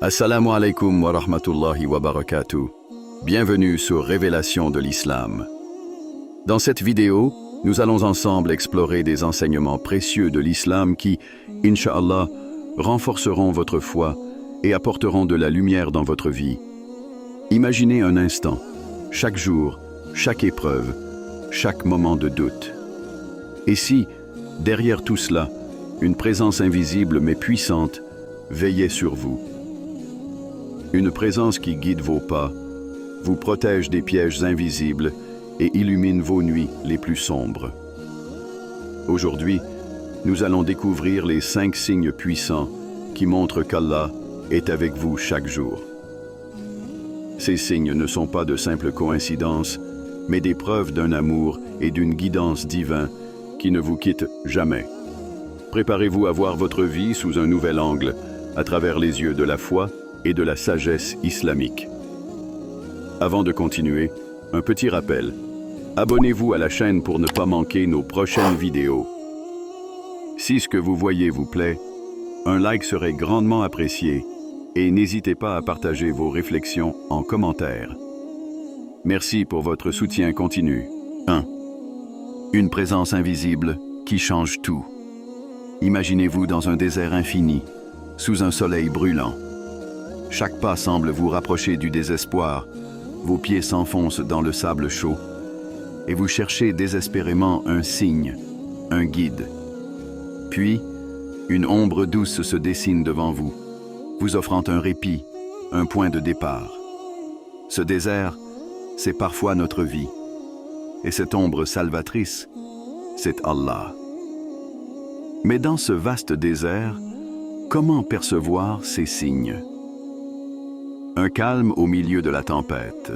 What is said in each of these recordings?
Assalamu alaikum wa rahmatullahi wa barakatuh. Bienvenue sur Révélation de l'Islam. Dans cette vidéo, nous allons ensemble explorer des enseignements précieux de l'Islam qui, Inch'Allah, renforceront votre foi et apporteront de la lumière dans votre vie. Imaginez un instant, chaque jour, chaque épreuve, chaque moment de doute. Et si, derrière tout cela, une présence invisible mais puissante veillait sur vous? Une présence qui guide vos pas, vous protège des pièges invisibles et illumine vos nuits les plus sombres. Aujourd'hui, nous allons découvrir les 5 signes puissants qui montrent qu'Allah est avec vous chaque jour. Ces signes ne sont pas de simples coïncidences, mais des preuves d'un amour et d'une guidance divin qui ne vous quittent jamais. Préparez-vous à voir votre vie sous un nouvel angle, à travers les yeux de la foi et de la sagesse islamique. Avant de continuer, un petit rappel. Abonnez-vous à la chaîne pour ne pas manquer nos prochaines vidéos. Si ce que vous voyez vous plaît, un like serait grandement apprécié et n'hésitez pas à partager vos réflexions en commentaire. Merci pour votre soutien continu. 1. Une présence invisible qui change tout. Imaginez-vous dans un désert infini, sous un soleil brûlant. Chaque pas semble vous rapprocher du désespoir, vos pieds s'enfoncent dans le sable chaud, et vous cherchez désespérément un signe, un guide. Puis, une ombre douce se dessine devant vous, vous offrant un répit, un point de départ. Ce désert, c'est parfois notre vie, et cette ombre salvatrice, c'est Allah. Mais dans ce vaste désert, comment percevoir ces signes? Un calme au milieu de la tempête.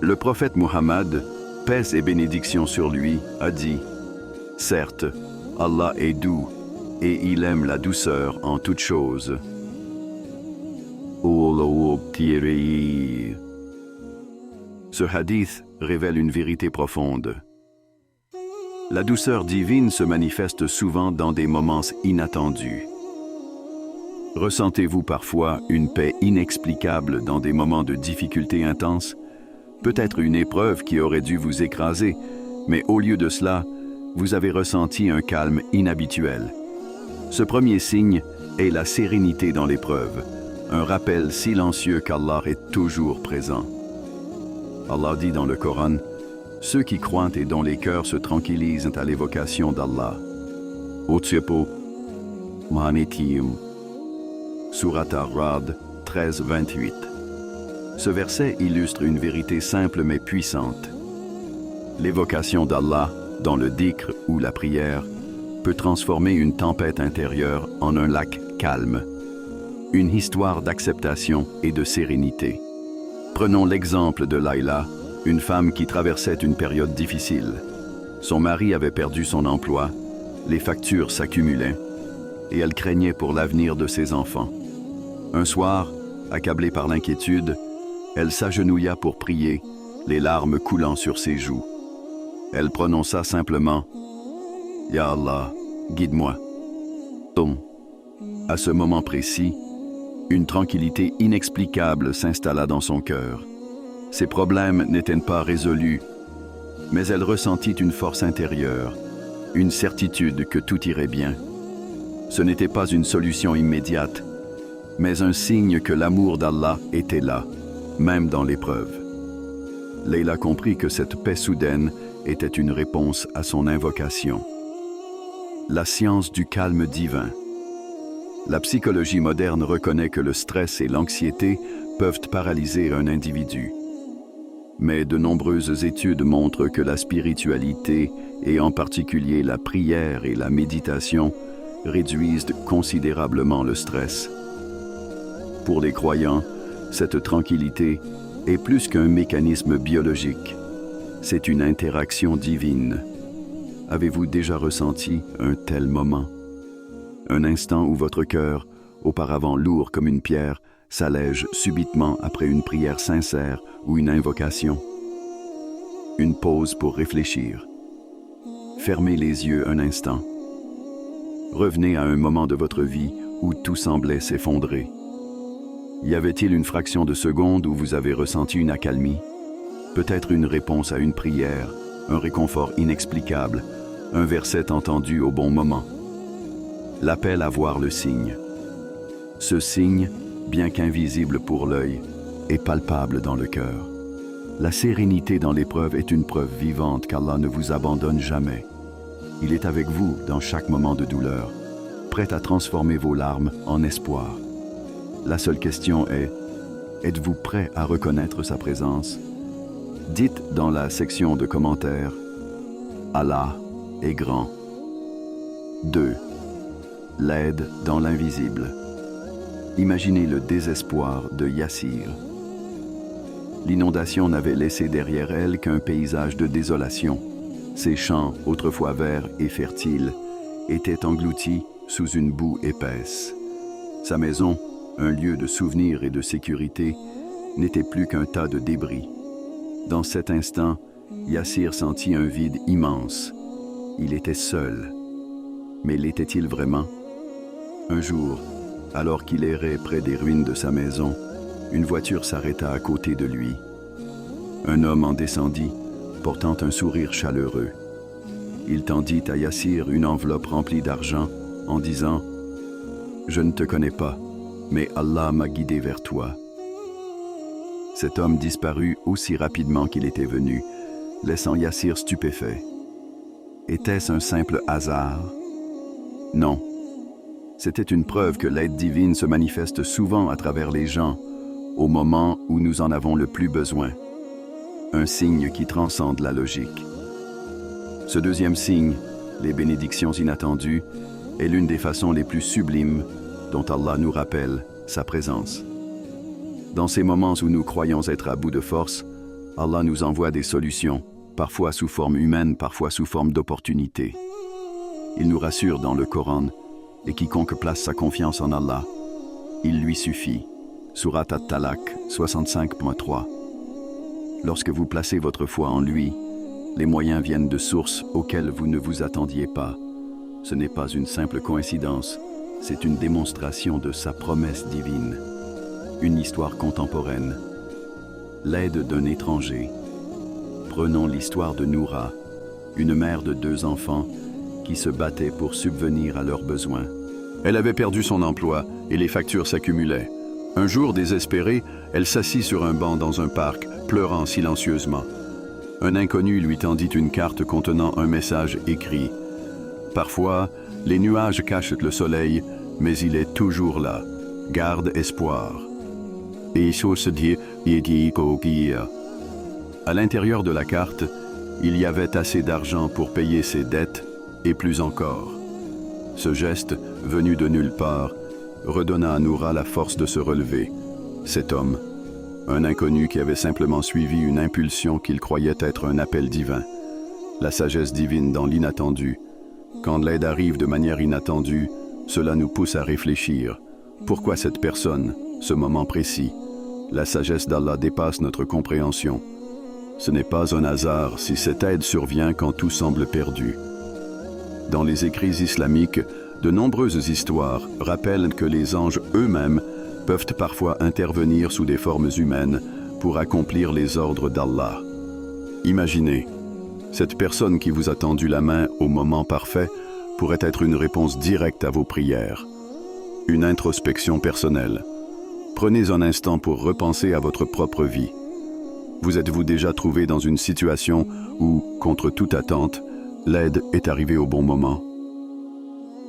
Le prophète Muhammad, paix et bénédiction sur lui, a dit « Certes, Allah est doux et il aime la douceur en toutes choses. » Ce hadith révèle une vérité profonde. La douceur divine se manifeste souvent dans des moments inattendus. Ressentez-vous parfois une paix inexplicable dans des moments de difficulté intense? Peut-être une épreuve qui aurait dû vous écraser, mais au lieu de cela, vous avez ressenti un calme inhabituel. Ce premier signe est la sérénité dans l'épreuve, un rappel silencieux qu'Allah est toujours présent. Allah dit dans le Coran, « Ceux qui croient et dont les cœurs se tranquillisent à l'évocation d'Allah. » Surat Ar-Ra'd 13-28. Ce verset illustre une vérité simple mais puissante. L'évocation d'Allah, dans le dhikr ou la prière, peut transformer une tempête intérieure en un lac calme, une histoire d'acceptation et de sérénité. Prenons l'exemple de Layla, une femme qui traversait une période difficile. Son mari avait perdu son emploi, les factures s'accumulaient, et elle craignait pour l'avenir de ses enfants. Un soir, accablée par l'inquiétude, elle s'agenouilla pour prier, les larmes coulant sur ses joues. Elle prononça simplement « Ya Allah, guide-moi ». À ce moment précis, une tranquillité inexplicable s'installa dans son cœur. Ses problèmes n'étaient pas résolus, mais elle ressentit une force intérieure, une certitude que tout irait bien. Ce n'était pas une solution immédiate, mais un signe que l'amour d'Allah était là, même dans l'épreuve. Layla comprit que cette paix soudaine était une réponse à son invocation. La science du calme divin. La psychologie moderne reconnaît que le stress et l'anxiété peuvent paralyser un individu. Mais de nombreuses études montrent que la spiritualité, et en particulier la prière et la méditation, réduisent considérablement le stress. Pour les croyants, cette tranquillité est plus qu'un mécanisme biologique. C'est une interaction divine. Avez-vous déjà ressenti un tel moment? Un instant où votre cœur, auparavant lourd comme une pierre, s'allège subitement après une prière sincère ou une invocation? Une pause pour réfléchir. Fermez les yeux un instant. Revenez à un moment de votre vie où tout semblait s'effondrer. Y avait-il une fraction de seconde où vous avez ressenti une accalmie? Peut-être une réponse à une prière, un réconfort inexplicable, un verset entendu au bon moment. L'appel à voir le signe. Ce signe, bien qu'invisible pour l'œil, est palpable dans le cœur. La sérénité dans l'épreuve est une preuve vivante qu'Allah ne vous abandonne jamais. Il est avec vous dans chaque moment de douleur, prêt à transformer vos larmes en espoir. La seule question est, êtes-vous prêt à reconnaître sa présence? Dites dans la section de commentaires, Allah est grand. 2. L'aide dans l'invisible. Imaginez le désespoir de Yassir. L'inondation n'avait laissé derrière elle qu'un paysage de désolation. Ses champs, autrefois verts et fertiles, étaient engloutis sous une boue épaisse. Sa maison, un lieu de souvenir et de sécurité, n'était plus qu'un tas de débris. Dans cet instant, Yassir sentit un vide immense. Il était seul. Mais l'était-il vraiment? Un jour, alors qu'il errait près des ruines de sa maison, une voiture s'arrêta à côté de lui. Un homme en descendit, portant un sourire chaleureux. Il tendit à Yassir une enveloppe remplie d'argent en disant « Je ne te connais pas, mais Allah m'a guidé vers toi. » Cet homme disparut aussi rapidement qu'il était venu, laissant Yassir stupéfait. Était-ce un simple hasard? Non. C'était une preuve que l'aide divine se manifeste souvent à travers les gens, au moment où nous en avons le plus besoin. Un signe qui transcende la logique. Ce deuxième signe, les bénédictions inattendues, est l'une des façons les plus sublimes dont Allah nous rappelle sa présence. Dans ces moments où nous croyons être à bout de force, Allah nous envoie des solutions, parfois sous forme humaine, parfois sous forme d'opportunité. Il nous rassure dans le Coran, et quiconque place sa confiance en Allah, il lui suffit. Surat At-Talaq 65.3. Lorsque vous placez votre foi en lui, les moyens viennent de sources auxquelles vous ne vous attendiez pas. Ce n'est pas une simple coïncidence, c'est une démonstration de sa promesse divine. Une histoire contemporaine. L'aide d'un étranger. Prenons l'histoire de Noura, une mère de 2 enfants qui se battait pour subvenir à leurs besoins. Elle avait perdu son emploi et les factures s'accumulaient. Un jour, désespérée, elle s'assit sur un banc dans un parc, pleurant silencieusement. Un inconnu lui tendit une carte contenant un message écrit. Parfois, les nuages cachent le soleil, mais il est toujours là. Garde espoir. À l'intérieur de la carte, il y avait assez d'argent pour payer ses dettes, et plus encore. Ce geste, venu de nulle part, redonna à Noura la force de se relever. Cet homme, un inconnu qui avait simplement suivi une impulsion qu'il croyait être un appel divin. La sagesse divine dans l'inattendu. Quand l'aide arrive de manière inattendue, cela nous pousse à réfléchir. Pourquoi cette personne, ce moment précis? La sagesse d'Allah dépasse notre compréhension. Ce n'est pas un hasard si cette aide survient quand tout semble perdu. Dans les écrits islamiques, de nombreuses histoires rappellent que les anges eux-mêmes peuvent parfois intervenir sous des formes humaines pour accomplir les ordres d'Allah. Imaginez, cette personne qui vous a tendu la main au moment parfait pourrait être une réponse directe à vos prières. Une introspection personnelle. Prenez un instant pour repenser à votre propre vie. Vous êtes-vous déjà trouvé dans une situation où, contre toute attente, l'aide est arrivée au bon moment?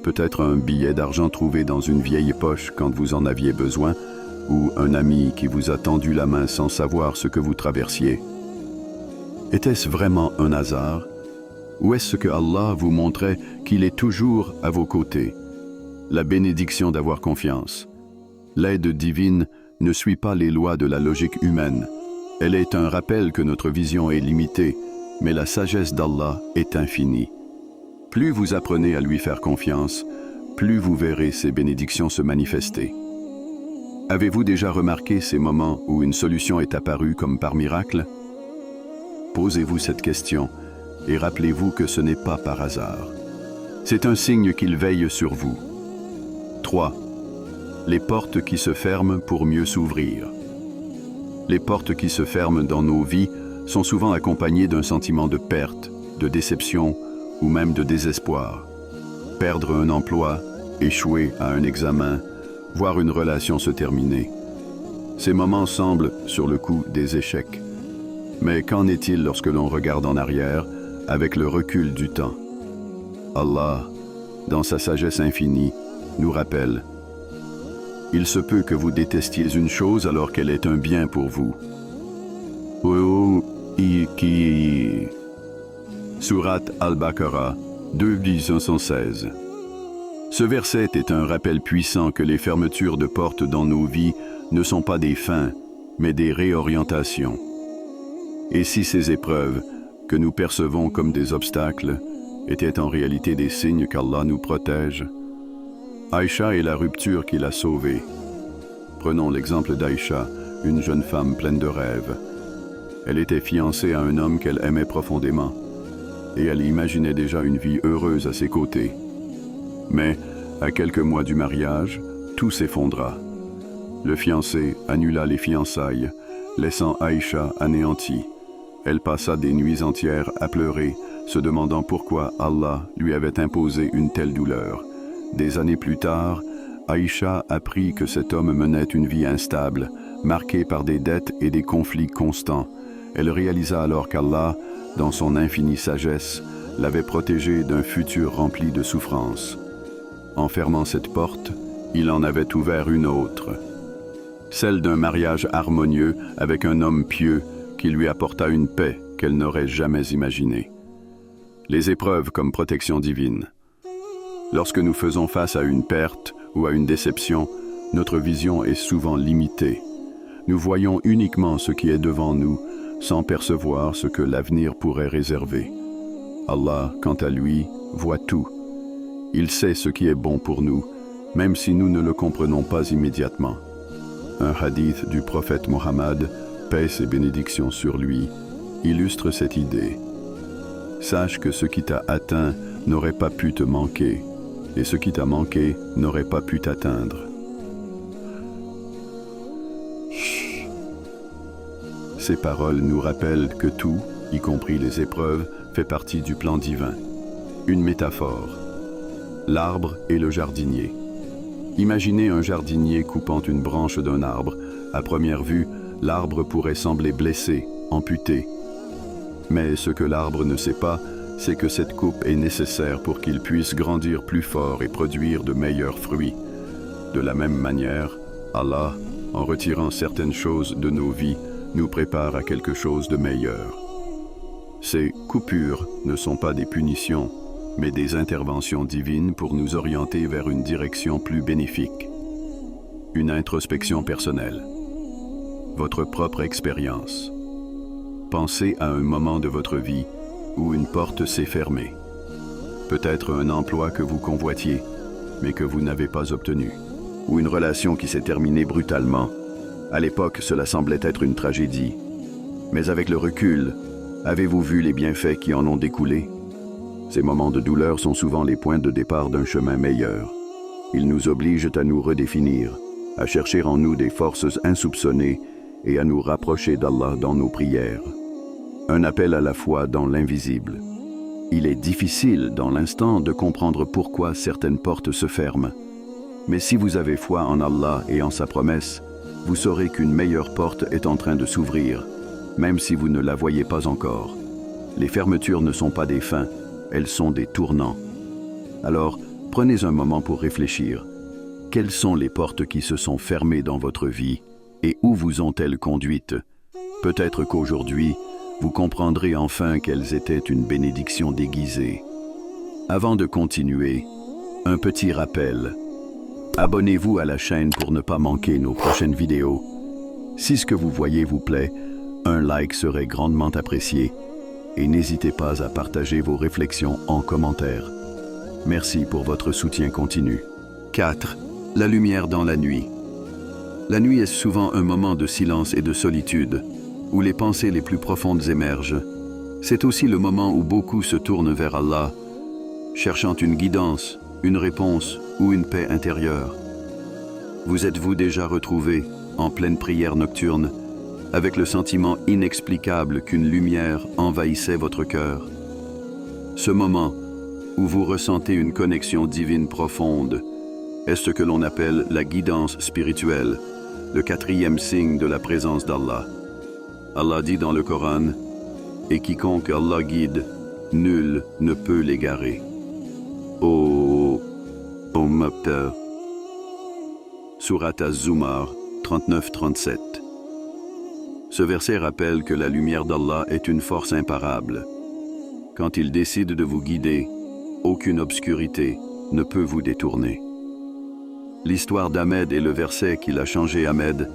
Peut-être un billet d'argent trouvé dans une vieille poche quand vous en aviez besoin, ou un ami qui vous a tendu la main sans savoir ce que vous traversiez. Était-ce vraiment un hasard? Ou est-ce que Allah vous montrait qu'il est toujours à vos côtés? La bénédiction d'avoir confiance. L'aide divine ne suit pas les lois de la logique humaine. Elle est un rappel que notre vision est limitée, mais la sagesse d'Allah est infinie. Plus vous apprenez à lui faire confiance, plus vous verrez ses bénédictions se manifester. Avez-vous déjà remarqué ces moments où une solution est apparue comme par miracle? Posez-vous cette question et rappelez-vous que ce n'est pas par hasard. C'est un signe qu'il veille sur vous. 3. Les portes qui se ferment pour mieux s'ouvrir. Les portes qui se ferment dans nos vies sont souvent accompagnées d'un sentiment de perte, de déception ou même de désespoir. Perdre un emploi, échouer à un examen, voir une relation se terminer. Ces moments semblent, sur le coup, des échecs. Mais qu'en est-il lorsque l'on regarde en arrière, avec le recul du temps? Allah, dans sa sagesse infinie, nous rappelle: il se peut que vous détestiez une chose alors qu'elle est un bien pour vous. Sourate Al-Baqarah 2:116. Ce verset est un rappel puissant que les fermetures de portes dans nos vies ne sont pas des fins, mais des réorientations. Et si ces épreuves, que nous percevons comme des obstacles, étaient en réalité des signes qu'Allah nous protège? Aïcha est la rupture qui l'a sauvée. Prenons l'exemple d'Aïcha, une jeune femme pleine de rêves. Elle était fiancée à un homme qu'elle aimait profondément, et elle imaginait déjà une vie heureuse à ses côtés. Mais, à quelques mois du mariage, tout s'effondra. Le fiancé annula les fiançailles, laissant Aïcha anéantie. Elle passa des nuits entières à pleurer, se demandant pourquoi Allah lui avait imposé une telle douleur. Des années plus tard, Aïcha apprit que cet homme menait une vie instable, marquée par des dettes et des conflits constants. Elle réalisa alors qu'Allah, dans son infinie sagesse, l'avait protégée d'un futur rempli de souffrances. En fermant cette porte, il en avait ouvert une autre, celle d'un mariage harmonieux avec un homme pieux qui lui apporta une paix qu'elle n'aurait jamais imaginée. Les épreuves comme protection divine. Lorsque nous faisons face à une perte ou à une déception, notre vision est souvent limitée. Nous voyons uniquement ce qui est devant nous, sans percevoir ce que l'avenir pourrait réserver. Allah, quant à lui, voit tout. Il sait ce qui est bon pour nous, même si nous ne le comprenons pas immédiatement. Un hadith du prophète Mohammed, paix et bénédictions sur lui, illustre cette idée. Sache que ce qui t'a atteint n'aurait pas pu te manquer, et ce qui t'a manqué n'aurait pas pu t'atteindre. Ces paroles nous rappellent que tout, y compris les épreuves, fait partie du plan divin. Une métaphore. L'arbre et le jardinier. Imaginez un jardinier coupant une branche d'un arbre. À première vue, l'arbre pourrait sembler blessé, amputé. Mais ce que l'arbre ne sait pas, c'est que cette coupe est nécessaire pour qu'il puisse grandir plus fort et produire de meilleurs fruits. De la même manière, Allah, en retirant certaines choses de nos vies, nous prépare à quelque chose de meilleur. Ces coupures ne sont pas des punitions, mais des interventions divines pour nous orienter vers une direction plus bénéfique. Une introspection personnelle. Votre propre expérience. Pensez à un moment de votre vie où une porte s'est fermée. Peut-être un emploi que vous convoitiez, mais que vous n'avez pas obtenu. Ou une relation qui s'est terminée brutalement. À l'époque, cela semblait être une tragédie. Mais avec le recul, avez-vous vu les bienfaits qui en ont découlé? Ces moments de douleur sont souvent les points de départ d'un chemin meilleur. Ils nous obligent à nous redéfinir, à chercher en nous des forces insoupçonnées et à nous rapprocher d'Allah dans nos prières. Un appel à la foi dans l'invisible. Il est difficile dans l'instant de comprendre pourquoi certaines portes se ferment. Mais si vous avez foi en Allah et en sa promesse, vous saurez qu'une meilleure porte est en train de s'ouvrir, même si vous ne la voyez pas encore. Les fermetures ne sont pas des fins, elles sont des tournants. Alors, prenez un moment pour réfléchir. Quelles sont les portes qui se sont fermées dans votre vie et où vous ont-elles conduites? Peut-être qu'aujourd'hui, vous comprendrez enfin qu'elles étaient une bénédiction déguisée. Avant de continuer, un petit rappel. Abonnez-vous à la chaîne pour ne pas manquer nos prochaines vidéos. Si ce que vous voyez vous plaît, un like serait grandement apprécié et n'hésitez pas à partager vos réflexions en commentaire. Merci pour votre soutien continu. 4. La lumière dans la nuit. La nuit est souvent un moment de silence et de solitude, où les pensées les plus profondes émergent. C'est aussi le moment où beaucoup se tournent vers Allah, cherchant une guidance, une réponse ou une paix intérieure. Vous êtes-vous déjà retrouvé, en pleine prière nocturne, avec le sentiment inexplicable qu'une lumière envahissait votre cœur? Ce moment où vous ressentez une connexion divine profonde est ce que l'on appelle la guidance spirituelle, le quatrième signe de la présence d'Allah. Allah dit dans le Coran, « Et quiconque Allah guide, nul ne peut l'égarer. » Ô Mabta. Surat Az-Zumar 39-37. Ce verset rappelle que la lumière d'Allah est une force imparable. Quand il décide de vous guider, aucune obscurité ne peut vous détourner. L'histoire d'Ahmed et le verset qui l'a changé Ahmed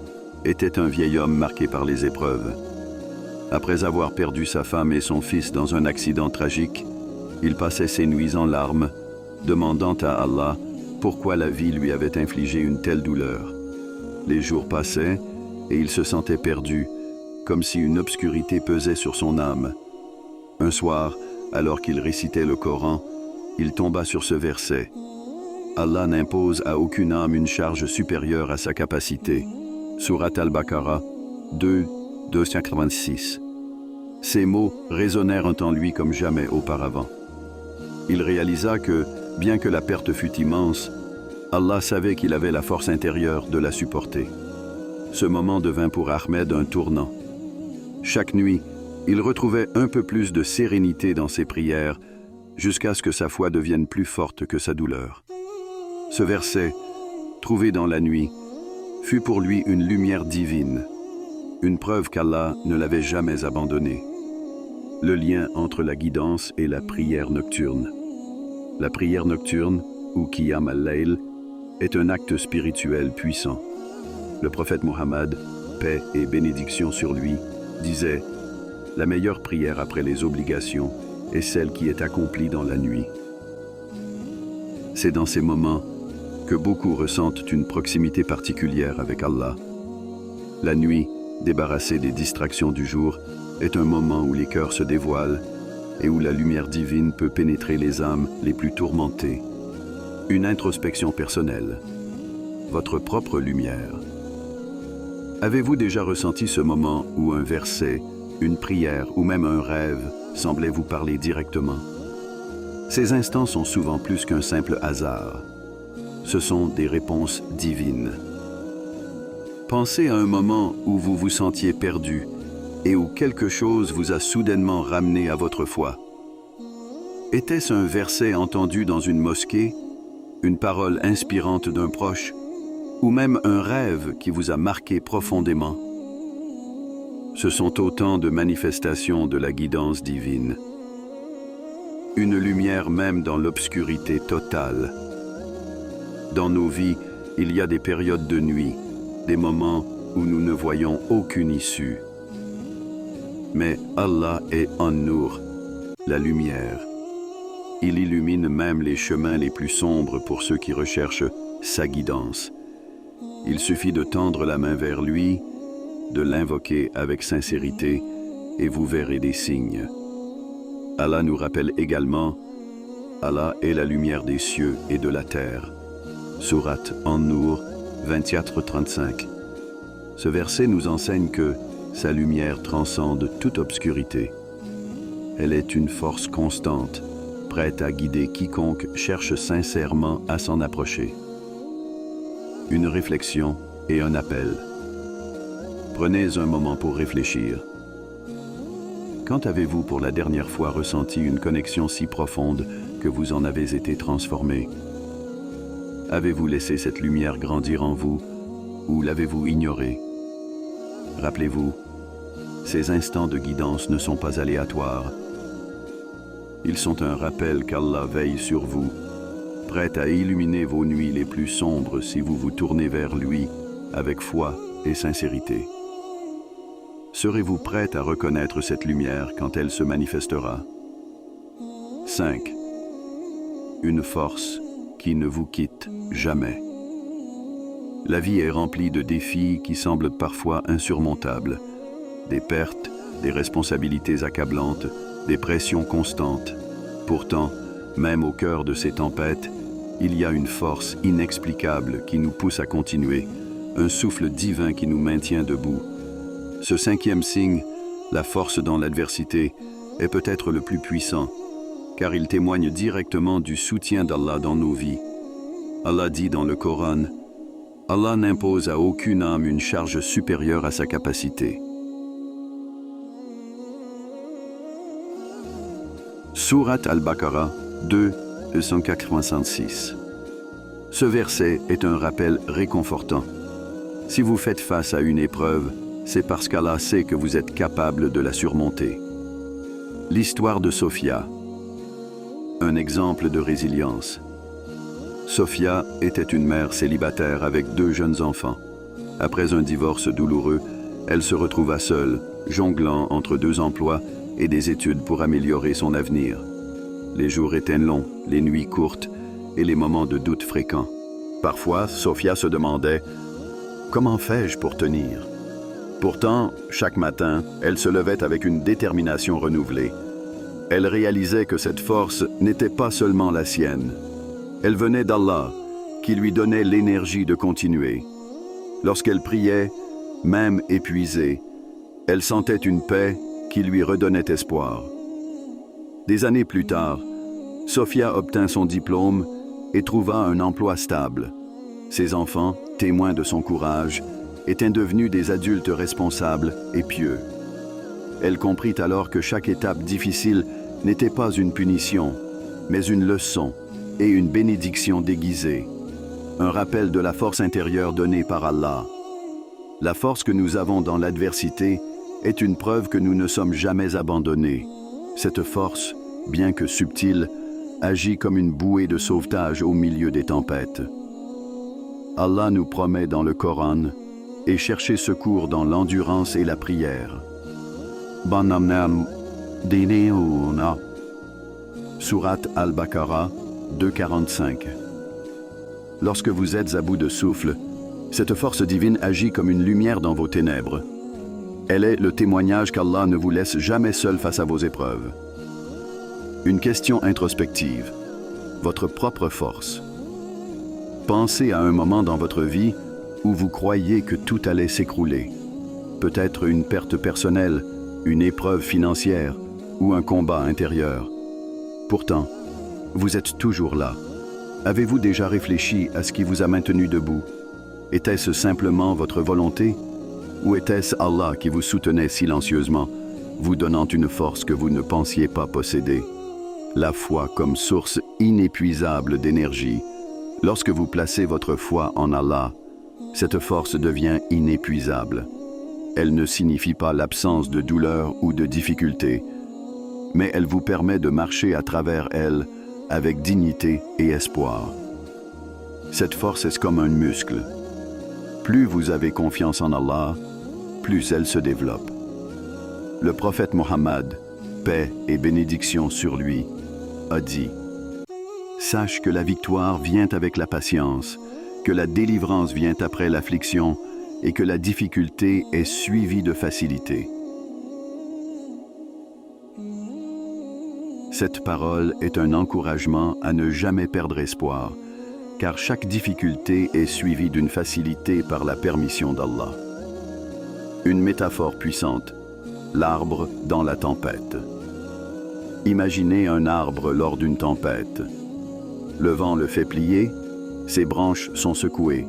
était un vieil homme marqué par les épreuves. Après avoir perdu sa femme et son fils dans un accident tragique, il passait ses nuits en larmes, demandant à Allah pourquoi la vie lui avait infligé une telle douleur. Les jours passaient et il se sentait perdu, comme si une obscurité pesait sur son âme. Un soir, alors qu'il récitait le Coran, il tomba sur ce verset. Allah n'impose à aucune âme une charge supérieure à sa capacité. Surat Al-Baqarah 2:286. Ces mots résonnèrent en lui comme jamais auparavant. Il réalisa que, bien que la perte fût immense, Allah savait qu'il avait la force intérieure de la supporter. Ce moment devint pour Ahmed un tournant. Chaque nuit, il retrouvait un peu plus de sérénité dans ses prières, jusqu'à ce que sa foi devienne plus forte que sa douleur. Ce verset, trouvé dans la nuit, fut pour lui une lumière divine, une preuve qu'Allah ne l'avait jamais abandonné. Le lien entre la guidance et la prière nocturne. La prière nocturne, ou Qiyam al-Layl, est un acte spirituel puissant. Le prophète Mohammed, paix et bénédiction sur lui, disait « La meilleure prière après les obligations est celle qui est accomplie dans la nuit. » C'est dans ces moments que beaucoup ressentent une proximité particulière avec Allah. La nuit, débarrassée des distractions du jour, est un moment où les cœurs se dévoilent et où la lumière divine peut pénétrer les âmes les plus tourmentées. Une introspection personnelle. Votre propre lumière. Avez-vous déjà ressenti ce moment où un verset, une prière ou même un rêve semblait vous parler directement? Ces instants sont souvent plus qu'un simple hasard. Ce sont des réponses divines. Pensez à un moment où vous vous sentiez perdu et où quelque chose vous a soudainement ramené à votre foi. Était-ce un verset entendu dans une mosquée, une parole inspirante d'un proche, ou même un rêve qui vous a marqué profondément? Ce sont autant de manifestations de la guidance divine. Une lumière même dans l'obscurité totale. Dans nos vies, il y a des périodes de nuit, des moments où nous ne voyons aucune issue. Mais Allah est An-Nur, la lumière. Il illumine même les chemins les plus sombres pour ceux qui recherchent sa guidance. Il suffit de tendre la main vers lui, de l'invoquer avec sincérité, et vous verrez des signes. Allah nous rappelle également, Allah est la lumière des cieux et de la terre. Surat An-Nur 24-35. Ce verset nous enseigne que sa lumière transcende toute obscurité. Elle est une force constante, prête à guider quiconque cherche sincèrement à s'en approcher. Une réflexion et un appel. Prenez un moment pour réfléchir. Quand avez-vous pour la dernière fois ressenti une connexion si profonde que vous en avez été transformé? Avez-vous laissé cette lumière grandir en vous ou l'avez-vous ignorée? Rappelez-vous, ces instants de guidance ne sont pas aléatoires. Ils sont un rappel qu'Allah veille sur vous, prêt à illuminer vos nuits les plus sombres si vous vous tournez vers lui avec foi et sincérité. Serez-vous prêt à reconnaître cette lumière quand elle se manifestera? 5. Une force qui ne vous quitte jamais. La vie est remplie de défis qui semblent parfois insurmontables. Des pertes, des responsabilités accablantes, des pressions constantes. Pourtant, même au cœur de ces tempêtes, il y a une force inexplicable qui nous pousse à continuer, un souffle divin qui nous maintient debout. Ce cinquième signe, la force dans l'adversité, est peut-être le plus puissant, car il témoigne directement du soutien d'Allah dans nos vies. Allah dit dans le Coran, « Allah n'impose à aucune âme une charge supérieure à sa capacité. » Surat Al-Baqarah 2, 186. Ce verset est un rappel réconfortant. Si vous faites face à une épreuve, c'est parce qu'Allah sait que vous êtes capable de la surmonter. L'histoire de Sophia. Un exemple de résilience. Sophia était une mère célibataire avec 2 jeunes enfants. Après un divorce douloureux, elle se retrouva seule, jonglant entre 2 emplois et des études pour améliorer son avenir. Les jours étaient longs, les nuits courtes et les moments de doute fréquents. Parfois, Sophia se demandait « Comment fais-je pour tenir ?» Pourtant, chaque matin, elle se levait avec une détermination renouvelée. Elle réalisait que cette force n'était pas seulement la sienne. Elle venait d'Allah, qui lui donnait l'énergie de continuer. Lorsqu'elle priait, même épuisée, elle sentait une paix qui lui redonnait espoir. Des années plus tard, Sophia obtint son diplôme et trouva un emploi stable. Ses enfants, témoins de son courage, étaient devenus des adultes responsables et pieux. Elle comprit alors que chaque étape difficile n'était pas une punition, mais une leçon et une bénédiction déguisée, un rappel de la force intérieure donnée par Allah. La force que nous avons dans l'adversité est une preuve que nous ne sommes jamais abandonnés. Cette force, bien que subtile, agit comme une bouée de sauvetage au milieu des tempêtes. Allah nous promet dans le Coran et chercher secours dans l'endurance et la prière. Surat Al-Baqarah 2.45. Lorsque vous êtes à bout de souffle, cette force divine agit comme une lumière dans vos ténèbres. Elle est le témoignage qu'Allah ne vous laisse jamais seul face à vos épreuves. Une question introspective. Votre propre force. Pensez à un moment dans votre vie où vous croyiez que tout allait s'écrouler. Peut-être une perte personnelle, une épreuve financière ou un combat intérieur. Pourtant, vous êtes toujours là. Avez-vous déjà réfléchi à ce qui vous a maintenu debout? Était-ce simplement votre volonté? Ou était-ce Allah qui vous soutenait silencieusement, vous donnant une force que vous ne pensiez pas posséder? La foi comme source inépuisable d'énergie. Lorsque vous placez votre foi en Allah, cette force devient inépuisable. Elle ne signifie pas l'absence de douleur ou de difficulté, mais elle vous permet de marcher à travers elle avec dignité et espoir. Cette force est comme un muscle. Plus vous avez confiance en Allah, plus elle se développe. Le prophète Mohammed, paix et bénédiction sur lui, a dit « Sache que la victoire vient avec la patience, que la délivrance vient après l'affliction et que la difficulté est suivie de facilité. » Cette parole est un encouragement à ne jamais perdre espoir, car chaque difficulté est suivie d'une facilité par la permission d'Allah. Une métaphore puissante, l'arbre dans la tempête. Imaginez un arbre lors d'une tempête. Le vent le fait plier, ses branches sont secouées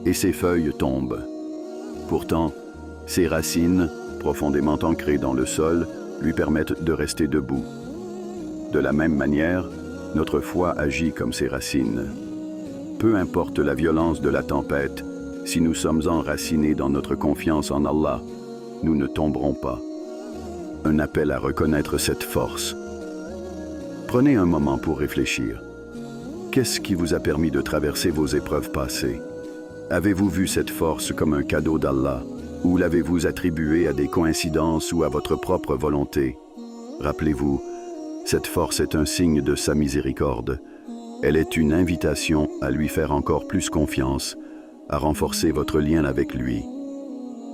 et ses feuilles tombent. Pourtant, ses racines, profondément ancrées dans le sol, lui permettent de rester debout. De la même manière, notre foi agit comme ses racines. Peu importe la violence de la tempête, si nous sommes enracinés dans notre confiance en Allah, nous ne tomberons pas. Un appel à reconnaître cette force. Prenez un moment pour réfléchir. Qu'est-ce qui vous a permis de traverser vos épreuves passées? Avez-vous vu cette force comme un cadeau d'Allah, ou l'avez-vous attribuée à des coïncidences ou à votre propre volonté? Rappelez-vous, cette force est un signe de sa miséricorde. Elle est une invitation à lui faire encore plus confiance, à renforcer votre lien avec lui.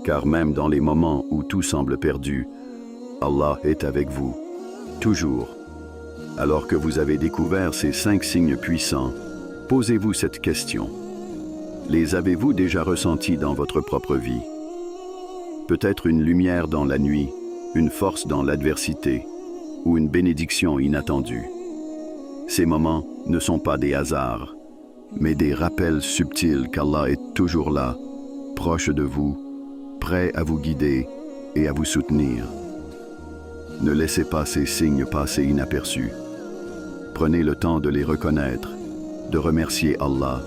Car même dans les moments où tout semble perdu, Allah est avec vous, toujours. Alors que vous avez découvert ces 5 signes puissants, Posez-vous cette question. Les avez-vous déjà ressentis dans votre propre vie? Peut-être une lumière dans la nuit, une force dans l'adversité, ou une bénédiction inattendue. Ces moments ne sont pas des hasards, mais des rappels subtils qu'Allah est toujours là, proche de vous, prêt à vous guider et à vous soutenir. Ne laissez pas ces signes passer inaperçus. Prenez le temps de les reconnaître, de remercier Allah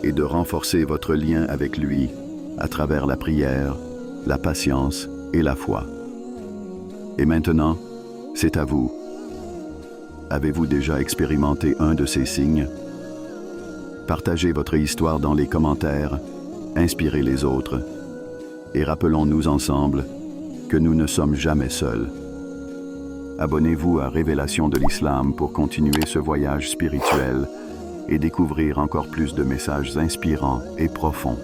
et de renforcer votre lien avec lui à travers la prière, la patience et la foi. Et maintenant, c'est à vous. Avez-vous déjà expérimenté un de ces signes? Partagez votre histoire dans les commentaires, inspirez les autres, et rappelons-nous ensemble que nous ne sommes jamais seuls. Abonnez-vous à Révélation de l'Islam pour continuer ce voyage spirituel et découvrir encore plus de messages inspirants et profonds.